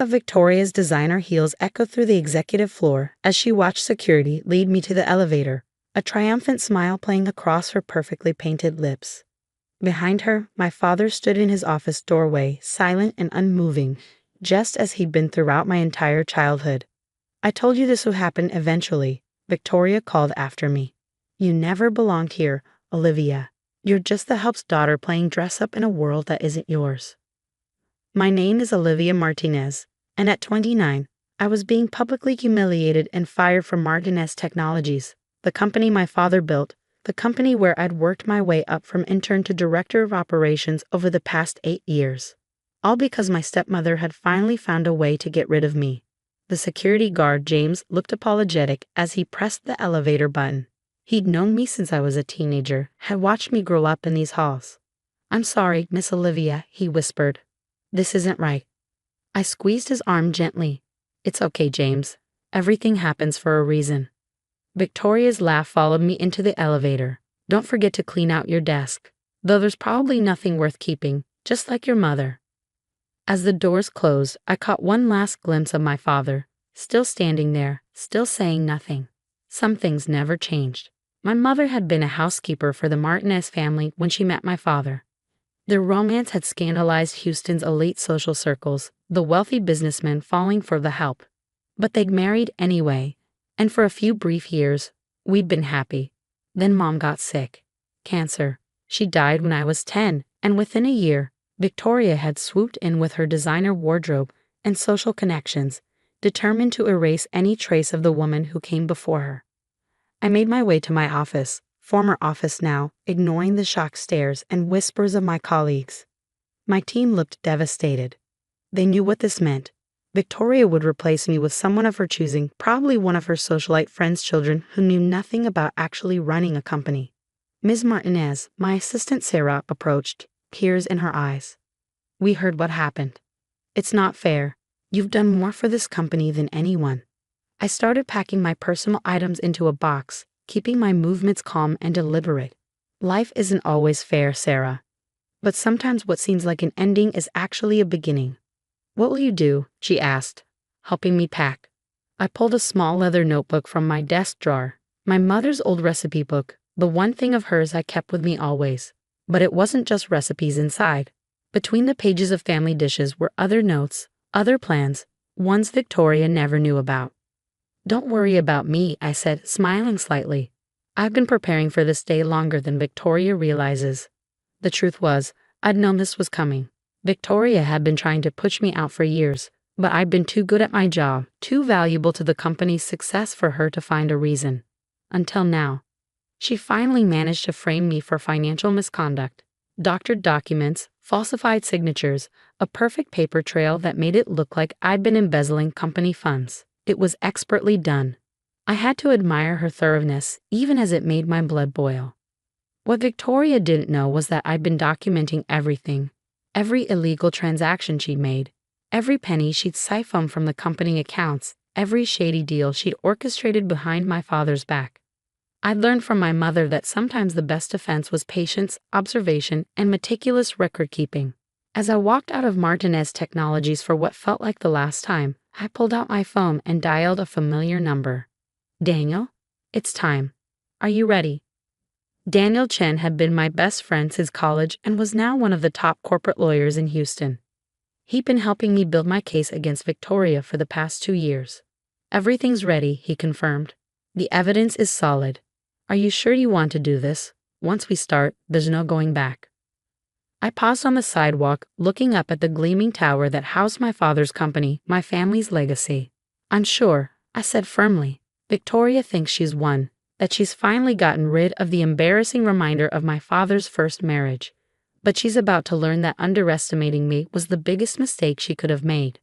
Of Victoria's designer heels echoed through the executive floor as she watched security lead me to the elevator, a triumphant smile playing across her perfectly painted lips. Behind her, my father stood in his office doorway, silent and unmoving, just as he'd been throughout my entire childhood. "I told you this would happen eventually," Victoria called after me. "You never belonged here, Olivia. You're just the help's daughter playing dress-up in a world that isn't yours." My name is Olivia Martinez, and at 29, I was being publicly humiliated and fired from Martinez Technologies, the company my father built, the company where I'd worked my way up from intern to director of operations over the past 8 years. All because my stepmother had finally found a way to get rid of me. The security guard, James, looked apologetic as he pressed the elevator button. He'd known me since I was a teenager, had watched me grow up in these halls. "I'm sorry, Miss Olivia," he whispered. "This isn't right." I squeezed his arm gently. "It's okay, James. Everything happens for a reason." Victoria's laugh followed me into the elevator. "Don't forget to clean out your desk. Though there's probably nothing worth keeping, just like your mother." As the doors closed, I caught one last glimpse of my father, still standing there, still saying nothing. Some things never changed. My mother had been a housekeeper for the Martinez family when she met my father. Their romance had scandalized Houston's elite social circles, the wealthy businessmen falling for the help. But they'd married anyway, and for a few brief years, we'd been happy. Then Mom got sick. Cancer. She died when I was 10, and within a year, Victoria had swooped in with her designer wardrobe and social connections, determined to erase any trace of the woman who came before her. I made my way to my office, former office now, ignoring the shocked stares and whispers of my colleagues. My team looked devastated. They knew what this meant. Victoria would replace me with someone of her choosing, probably one of her socialite friends' children who knew nothing about actually running a company. Ms. Martinez, my assistant Sarah, approached, tears in her eyes. "We heard what happened. It's not fair. You've done more for this company than anyone." I started packing my personal items into a box, keeping my movements calm and deliberate. "Life isn't always fair, Sarah. But sometimes what seems like an ending is actually a beginning." "What will you do?" she asked, helping me pack. I pulled a small leather notebook from my desk drawer, my mother's old recipe book, the one thing of hers I kept with me always. But it wasn't just recipes inside. Between the pages of family dishes were other notes, other plans, ones Victoria never knew about. "Don't worry about me," I said, smiling slightly. "I've been preparing for this day longer than Victoria realizes." The truth was, I'd known this was coming. Victoria had been trying to push me out for years, but I'd been too good at my job, too valuable to the company's success for her to find a reason. Until now. She finally managed to frame me for financial misconduct. Doctored documents, falsified signatures, a perfect paper trail that made it look like I'd been embezzling company funds. It was expertly done. I had to admire her thoroughness, even as it made my blood boil. What Victoria didn't know was that I'd been documenting everything. Every illegal transaction she'd made, every penny she'd siphoned from the company accounts, every shady deal she'd orchestrated behind my father's back. I'd learned from my mother that sometimes the best defense was patience, observation, and meticulous record-keeping. As I walked out of Martinez Technologies for what felt like the last time, I pulled out my phone and dialed a familiar number. "Daniel? It's time. Are you ready?" Daniel Chen had been my best friend since college and was now one of the top corporate lawyers in Houston. He'd been helping me build my case against Victoria for the past 2 years. "Everything's ready," he confirmed. "The evidence is solid. Are you sure you want to do this? Once we start, there's no going back." I paused on the sidewalk, looking up at the gleaming tower that housed my father's company, my family's legacy. "I'm sure," I said firmly. "Victoria thinks she's won, that she's finally gotten rid of the embarrassing reminder of my father's first marriage. But she's about to learn that underestimating me was the biggest mistake she could have made."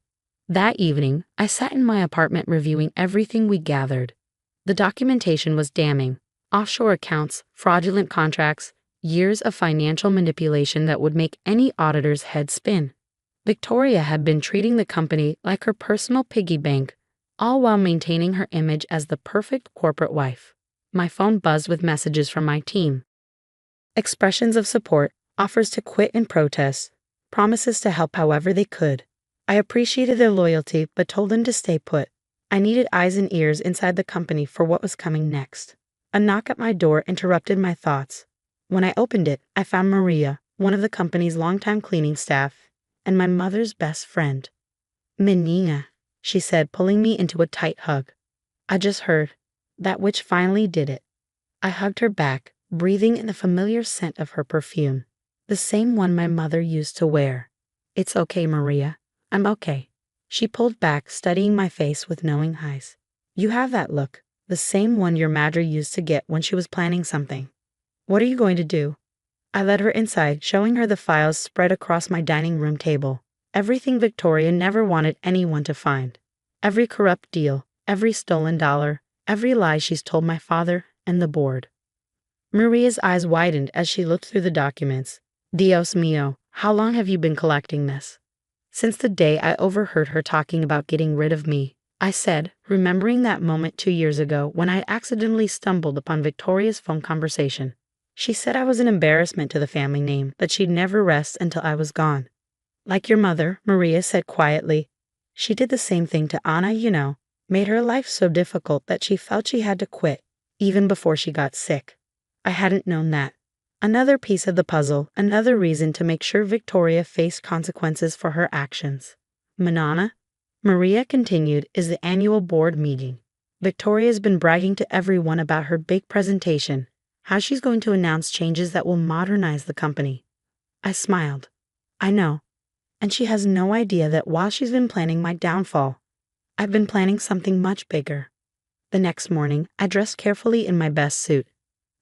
That evening, I sat in my apartment reviewing everything we gathered. The documentation was damning. Offshore accounts, fraudulent contracts, years of financial manipulation that would make any auditor's head spin. Victoria had been treating the company like her personal piggy bank, all while maintaining her image as the perfect corporate wife. My phone buzzed with messages from my team. Expressions of support, offers to quit and protest, promises to help however they could. I appreciated their loyalty but told them to stay put. I needed eyes and ears inside the company for what was coming next. A knock at my door interrupted my thoughts. When I opened it, I found Maria, one of the company's longtime cleaning staff, and my mother's best friend. Menina, she said, pulling me into a tight hug. I just heard. That witch finally did it. I hugged her back, breathing in the familiar scent of her perfume, the same one my mother used to wear. It's okay, Maria. I'm okay. She pulled back, studying my face with knowing eyes. You have that look, the same one your mother used to get when she was planning something. What are you going to do? I led her inside, showing her the files spread across my dining room table. Everything Victoria never wanted anyone to find. Every corrupt deal, every stolen dollar, every lie she's told my father and the board. Maria's eyes widened as she looked through the documents. Dios mío, how long have you been collecting this? Since the day I overheard her talking about getting rid of me, I said, remembering that moment 2 years ago when I accidentally stumbled upon Victoria's phone conversation. She said I was an embarrassment to the family name, that she'd never rest until I was gone. Like your mother, Maria said quietly. She did the same thing to Anna, made her life so difficult that she felt she had to quit, even before she got sick. I hadn't known that. Another piece of the puzzle, another reason to make sure Victoria faced consequences for her actions. Manana, Maria continued, is the annual board meeting. Victoria's been bragging to everyone about her big presentation, how she's going to announce changes that will modernize the company. I smiled. I know. And she has no idea that while she's been planning my downfall, I've been planning something much bigger. The next morning, I dressed carefully in my best suit,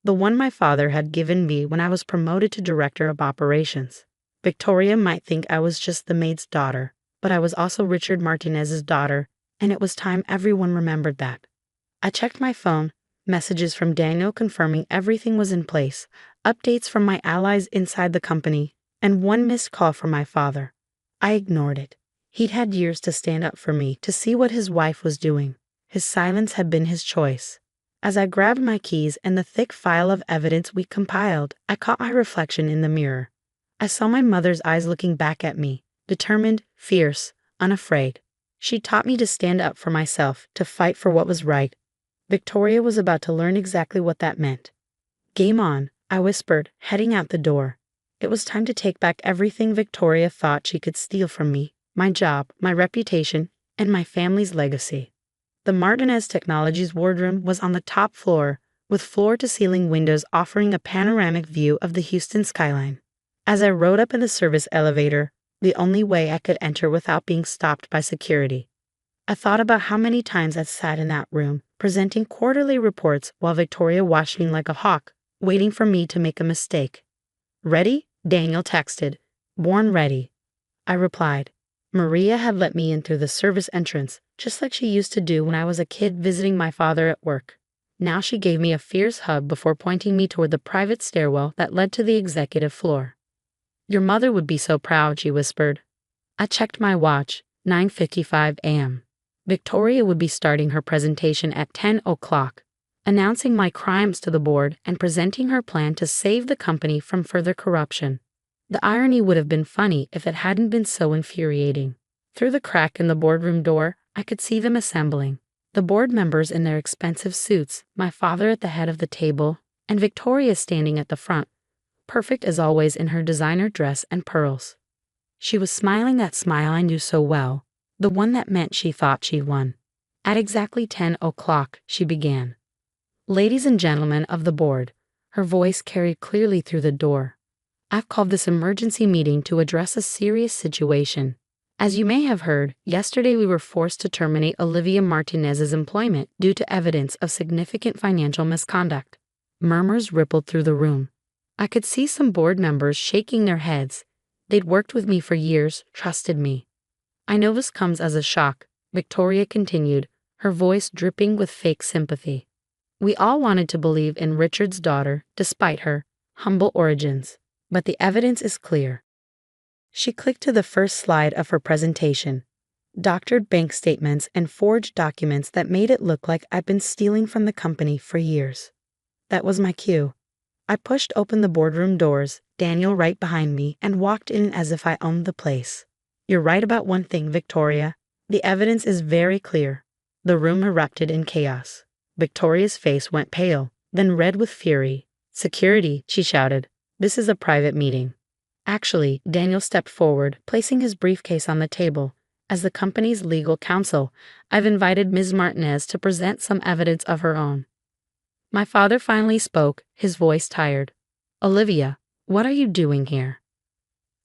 the one my father had given me when I was promoted to director of operations. Victoria might think I was just the maid's daughter, but I was also Richard Martinez's daughter, and it was time everyone remembered that. I checked my phone, messages from Daniel confirming everything was in place, updates from my allies inside the company, and one missed call from my father. I ignored it. He'd had years to stand up for me, to see what his wife was doing. His silence had been his choice. As I grabbed my keys and the thick file of evidence we compiled, I caught my reflection in the mirror. I saw my mother's eyes looking back at me, determined, fierce, unafraid. She taught me to stand up for myself, to fight for what was right. Victoria was about to learn exactly what that meant. Game on, I whispered, heading out the door. It was time to take back everything Victoria thought she could steal from me, my job, my reputation, and my family's legacy. The Martinez Technologies wardroom was on the top floor, with floor-to-ceiling windows offering a panoramic view of the Houston skyline. As I rode up in the service elevator, the only way I could enter without being stopped by security, I thought about how many times I'd sat in that room, presenting quarterly reports while Victoria watched me like a hawk, waiting for me to make a mistake. Ready? Daniel texted. Born ready. I replied. Maria had let me in through the service entrance, just like she used to do when I was a kid visiting my father at work. Now she gave me a fierce hug before pointing me toward the private stairwell that led to the executive floor. Your mother would be so proud, she whispered. I checked my watch, 9:55 a.m. Victoria would be starting her presentation at 10 o'clock, announcing my crimes to the board and presenting her plan to save the company from further corruption. The irony would have been funny if it hadn't been so infuriating. Through the crack in the boardroom door, I could see them assembling. The board members in their expensive suits, my father at the head of the table, and Victoria standing at the front, perfect as always in her designer dress and pearls. She was smiling that smile I knew so well, the one that meant she thought she'd won. At exactly 10 o'clock, she began. Ladies and gentlemen of the board, her voice carried clearly through the door. I've called this emergency meeting to address a serious situation. As you may have heard, yesterday we were forced to terminate Olivia Martinez's employment due to evidence of significant financial misconduct. Murmurs rippled through the room. I could see some board members shaking their heads. They'd worked with me for years, trusted me. I know this comes as a shock, Victoria continued, her voice dripping with fake sympathy. We all wanted to believe in Richard's daughter, despite her humble origins. But the evidence is clear. She clicked to the first slide of her presentation. Doctored bank statements and forged documents that made it look like I'd been stealing from the company for years. That was my cue. I pushed open the boardroom doors, Daniel right behind me, and walked in as if I owned the place. You're right about one thing, Victoria. The evidence is very clear. The room erupted in chaos. Victoria's face went pale, then red with fury. Security, she shouted. This is a private meeting. Actually, Daniel stepped forward, placing his briefcase on the table. As the company's legal counsel, I've invited Ms. Martinez to present some evidence of her own. My father finally spoke, his voice tired. Olivia, what are you doing here?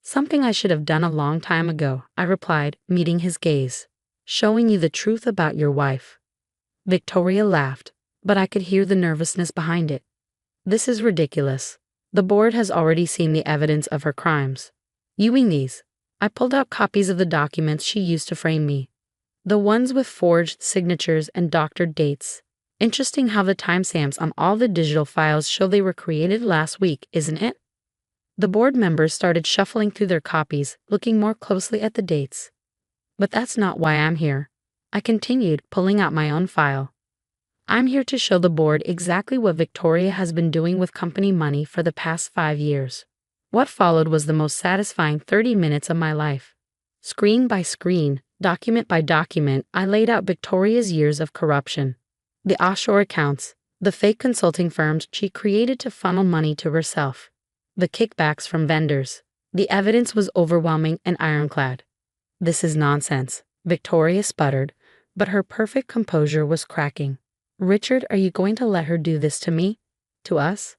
Something I should have done a long time ago, I replied, meeting his gaze. Showing you the truth about your wife. Victoria laughed, but I could hear the nervousness behind it. This is ridiculous. The board has already seen the evidence of her crimes. Viewing these, I pulled out copies of the documents she used to frame me. The ones with forged signatures and doctored dates. Interesting how the timestamps on all the digital files show they were created last week, isn't it? The board members started shuffling through their copies, looking more closely at the dates. But that's not why I'm here. I continued, pulling out my own file. I'm here to show the board exactly what Victoria has been doing with company money for the past 5 years. What followed was the most satisfying 30 minutes of my life. Screen by screen, document by document, I laid out Victoria's years of corruption. The offshore accounts, the fake consulting firms she created to funnel money to herself, the kickbacks from vendors. The evidence was overwhelming and ironclad. This is nonsense, Victoria sputtered, but her perfect composure was cracking. Richard, are you going to let her do this to me? To us?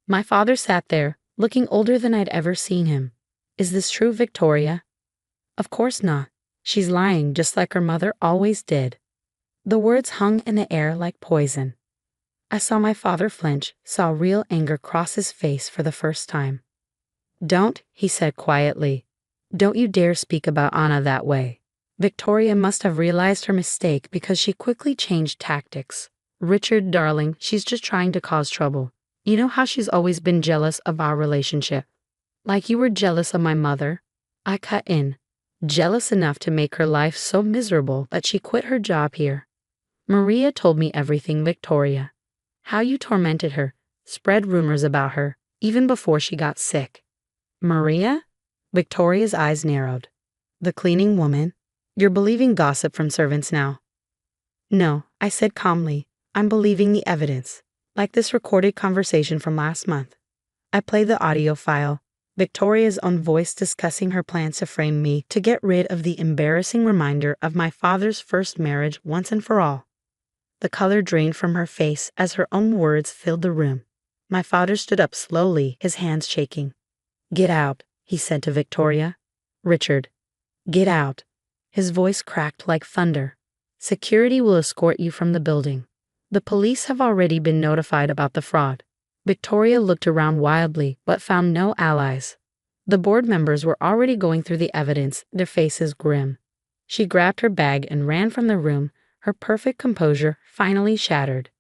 My father sat there, looking older than I'd ever seen him. Is this true, Victoria? Of course not. She's lying just like her mother always did. The words hung in the air like poison. I saw my father flinch, saw real anger cross his face for the first time. Don't, he said quietly. Don't you dare speak about Anna that way. Victoria must have realized her mistake because she quickly changed tactics. Richard, darling, she's just trying to cause trouble. You know how she's always been jealous of our relationship. Like you were jealous of my mother. I cut in. Jealous enough to make her life so miserable that she quit her job here. Maria told me everything, Victoria. How you tormented her, spread rumors about her, even before she got sick. Maria? Victoria's eyes narrowed. The cleaning woman? You're believing gossip from servants now. No, I said calmly. I'm believing the evidence. Like this recorded conversation from last month. I played the audio file, Victoria's own voice discussing her plans to frame me to get rid of the embarrassing reminder of my father's first marriage once and for all. The color drained from her face as her own words filled the room. My father stood up slowly, his hands shaking. Get out, he said to Victoria. Richard, get out. His voice cracked like thunder. Security will escort you from the building. The police have already been notified about the fraud. Victoria looked around wildly, but found no allies. The board members were already going through the evidence, their faces grim. She grabbed her bag and ran from the room, her perfect composure finally shattered.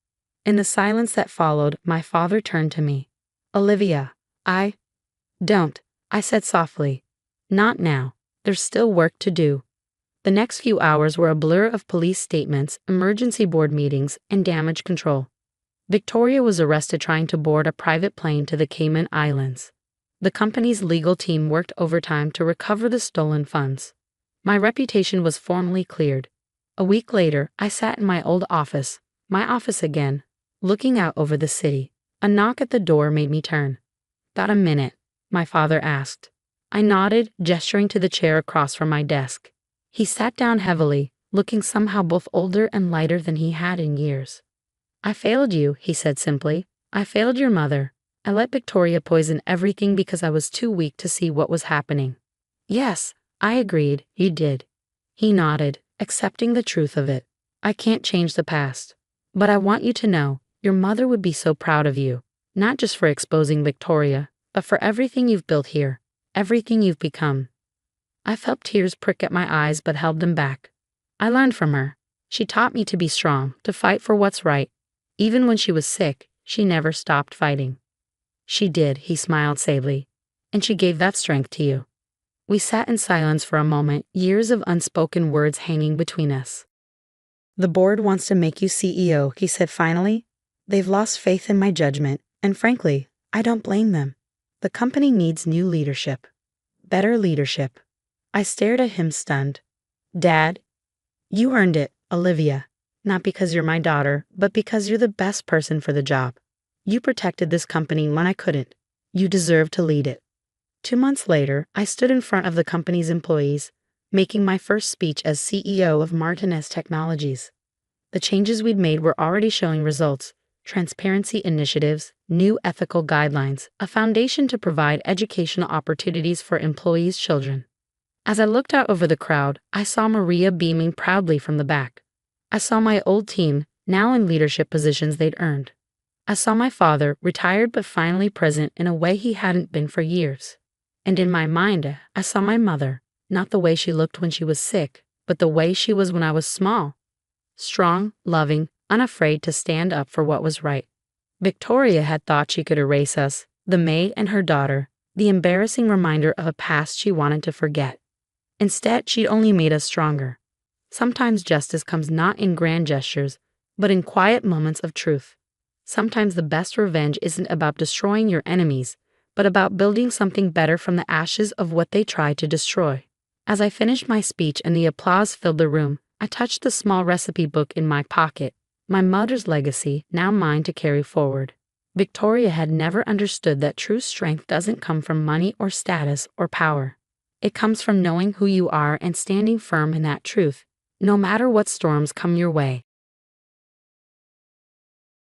In the silence that followed, my father turned to me. Olivia, Don't, I said softly. Not now. There's still work to do. The next few hours were a blur of police statements, emergency board meetings, and damage control. Victoria was arrested trying to board a private plane to the Cayman Islands. The company's legal team worked overtime to recover the stolen funds. My reputation was formally cleared. A week later, I sat in my old office, my office again, looking out over the city. A knock at the door made me turn. "Got a minute?" my father asked. I nodded, gesturing to the chair across from my desk. He sat down heavily, looking somehow both older and lighter than he had in years. "I failed you," he said simply. "I failed your mother. I let Victoria poison everything because I was too weak to see what was happening." "Yes," I agreed, "you did." He nodded, accepting the truth of it. "I can't change the past. But I want you to know, your mother would be so proud of you, not just for exposing Victoria, but for everything you've built here, everything you've become." I felt tears prick at my eyes but held them back. I learned from her. She taught me to be strong, to fight for what's right. Even when she was sick, she never stopped fighting. "She did," he smiled sadly. "And she gave that strength to you." We sat in silence for a moment, years of unspoken words hanging between us. "The board wants to make you CEO," he said finally. "They've lost faith in my judgment, and frankly, I don't blame them. The company needs new leadership. Better leadership. I stared at him stunned. Dad, you earned it, Olivia. Not because you're my daughter, but because you're the best person for the job. You protected this company when I couldn't. You deserve to lead it. 2 months later, I stood in front of the company's employees, making my first speech as CEO of Martinez Technologies. The changes we'd made were already showing results: transparency initiatives, new ethical guidelines, a foundation to provide educational opportunities for employees' children. As I looked out over the crowd, I saw Maria beaming proudly from the back. I saw my old team, now in leadership positions they'd earned. I saw my father, retired but finally present in a way he hadn't been for years. And in my mind, I saw my mother, not the way she looked when she was sick, but the way she was when I was small. Strong, loving, unafraid to stand up for what was right. Victoria had thought she could erase us, the maid and her daughter, the embarrassing reminder of a past she wanted to forget. Instead, she'd only made us stronger. Sometimes justice comes not in grand gestures, but in quiet moments of truth. Sometimes the best revenge isn't about destroying your enemies, but about building something better from the ashes of what they tried to destroy. As I finished my speech and the applause filled the room, I touched the small recipe book in my pocket, my mother's legacy, now mine to carry forward. Victoria had never understood that true strength doesn't come from money or status or power. It comes from knowing who you are and standing firm in that truth, no matter what storms come your way.